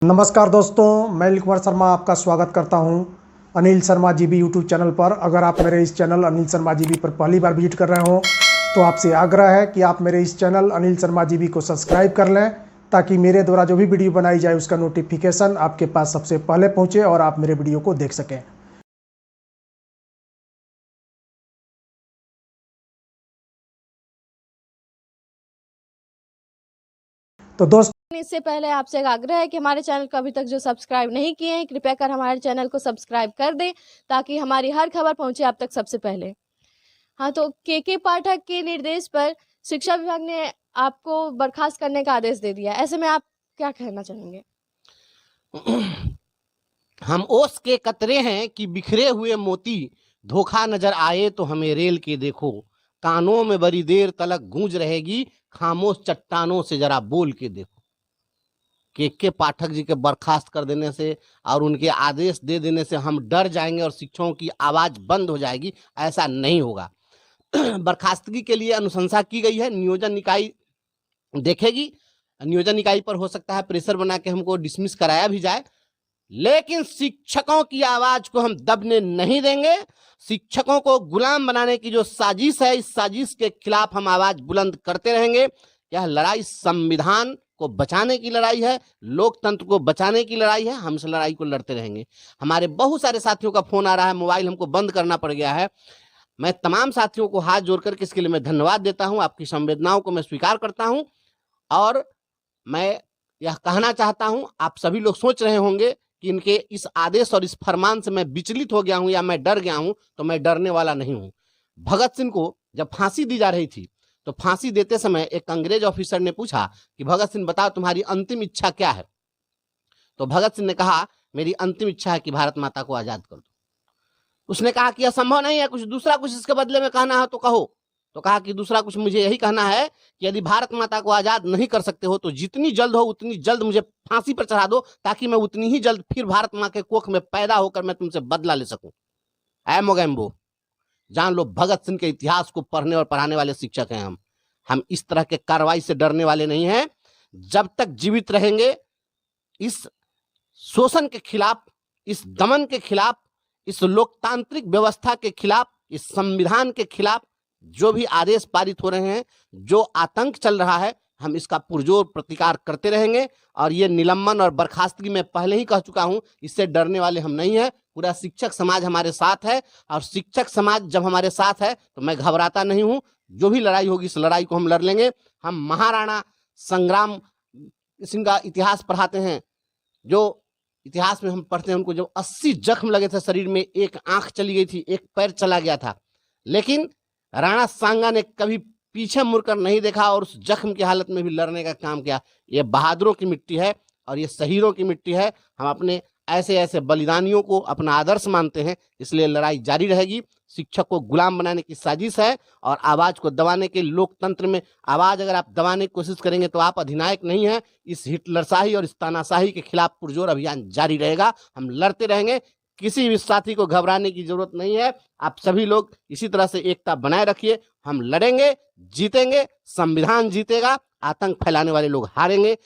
नमस्कार दोस्तों, मैं अनिल कुमार शर्मा आपका स्वागत करता हूं Anil Sharma GB YouTube channel पर। अगर आप मेरे इस चैनल अनिल शर्मा जीबी पर पहली बार विजिट कर रहे हो तो आपसे आग्रह है कि आप मेरे इस चैनल अनिल शर्मा जीबी को सब्सक्राइब कर लें, ताकि मेरे द्वारा जो भी वीडियो बनाई जाए उसका नोटिफिकेशन आपके पास सबसे पहले पहुंचे और आप मेरे वीडियो को देख सकें। तो दोस्त, इससे पहले आपसे एक आग्रह है कि हमारे चैनल को अभी तक जो सब्सक्राइब नहीं किए हैं, कृपया कर हमारे चैनल को सब्सक्राइब कर दें, ताकि हमारी हर खबर पहुंचे आप तक सबसे पहले। हाँ, तो के पाठक के निर्देश पर शिक्षा विभाग ने आपको बर्खास्त करने का आदेश दे दिया। ऐसे में आप क्या कहना चाहेंगे? हम ओस के कतरे हैं कि बिखरे हुए मोती, धोखा नजर आए तो हमें रेल के देखो, कानों में बड़ी देर तलक गूंज रहेगी, खामोश चट्टानों से जरा बोल के देखो। के पाठक जी के बर्खास्त कर देने से और उनके आदेश दे देने से हम डर जाएंगे और शिक्षकों की आवाज बंद हो जाएगी, ऐसा नहीं होगा। बर्खास्तगी के लिए अनुशंसा की गई है, नियोजन इकाई देखेगी। नियोजन इकाई पर हो सकता है प्रेशर बना के हमको डिसमिस कराया भी जाए, लेकिन शिक्षकों की आवाज को हम दबने नहीं देंगे। शिक्षकों को गुलाम बनाने की जो साजिश है, इस साजिश के खिलाफ हम आवाज बुलंद करते रहेंगे। यह लड़ाई संविधान को बचाने की लड़ाई है, लोकतंत्र को बचाने की लड़ाई है। हम इस लड़ाई को लड़ते रहेंगे। हमारे बहुत सारे साथियों का फोन आ रहा है, मोबाइल हमको बंद करना पड़ गया है। मैं तमाम साथियों को हाथ जोड़कर के इसके लिए मैं धन्यवाद देता हूं। आपकी संवेदनाओं को मैं स्वीकार करता हूं और मैं यह कहना चाहता हूं, आप सभी लोग सोच रहे होंगे कि इनके इस आदेश और इस फरमान से मैं विचलित हो गया हूं या मैं डर गया हूं, तो मैं डरने वाला नहीं हूं। भगत सिंह को जब फांसी दी जा रही थी तो फांसी देते समय एक अंग्रेज ऑफिसर ने पूछा कि भगत सिंह बताओ तुम्हारी अंतिम इच्छा क्या है। तो भगत सिंह ने कहा मेरी अंतिम इच्छा है कि भारत माता को आजाद कर दो। उसने कहा कि यह संभव नहीं है, कुछ दूसरा कुछ इसके बदले में कहना है तो कहो। तो कहा कि दूसरा कुछ मुझे यही कहना है कि यदि भारत माता को आजाद नहीं कर सकते हो तो जितनी जल्द हो उतनी जल्द मुझे फांसी पर चढ़ा दो, ताकि मैं उतनी ही जल्द फिर भारत माँ के कोख में पैदा होकर मैं तुमसे बदला ले सकूं। ऐ मोगेम्बो, जान लो, भगत सिंह के इतिहास को पढ़ने और पढ़ाने वाले शिक्षक हैं हम इस तरह के कार्रवाई से डरने वाले नहीं हैं। जब तक जीवित रहेंगे, इस शोषण के खिलाफ, इस दमन के खिलाफ, इस लोकतांत्रिक व्यवस्था के खिलाफ, इस संविधान के खिलाफ जो भी आदेश पारित हो रहे हैं, जो आतंक चल रहा है, हम इसका पुरजोर प्रतिकार करते रहेंगे। और ये निलंबन और बर्खास्तगी मैं पहले ही कह चुका हूं, इससे डरने वाले हम नहीं हैं। पूरा शिक्षक समाज हमारे साथ है और शिक्षक समाज जब हमारे साथ है तो मैं घबराता नहीं हूं। जो भी लड़ाई होगी इस लड़ाई को हम लड़ लेंगे। हम महाराणा संग्राम सिंह का इतिहास पढ़ाते हैं, जो इतिहास में हम पढ़ते हैं उनको जब 80 जख्म लगे थे शरीर में, एक आंख चली गई थी, एक पैर चला गया था, लेकिन राणा सांगा ने कभी पीछे मुड़कर नहीं देखा और उस जख्म की हालत में भी लड़ने का काम किया। ये बहादुरों की मिट्टी है और ये शहीदों की मिट्टी है। हम अपने ऐसे ऐसे बलिदानियों को अपना आदर्श मानते हैं, इसलिए लड़ाई जारी रहेगी। शिक्षक को गुलाम बनाने की साजिश है और आवाज को दबाने के, लोकतंत्र में आवाज अगर आप दबाने की कोशिश करेंगे तो आप अधिनायक नहीं है। इस हिटलरशाही और इस तानाशाही के खिलाफ पुरजोर अभियान जारी रहेगा। हम लड़ते रहेंगे, किसी भी साथी को घबराने की जरूरत नहीं है। आप सभी लोग इसी तरह से एकता बनाए रखिए। हम लड़ेंगे, जीतेंगे, संविधान जीतेगा, आतंक फैलाने वाले लोग हारेंगे।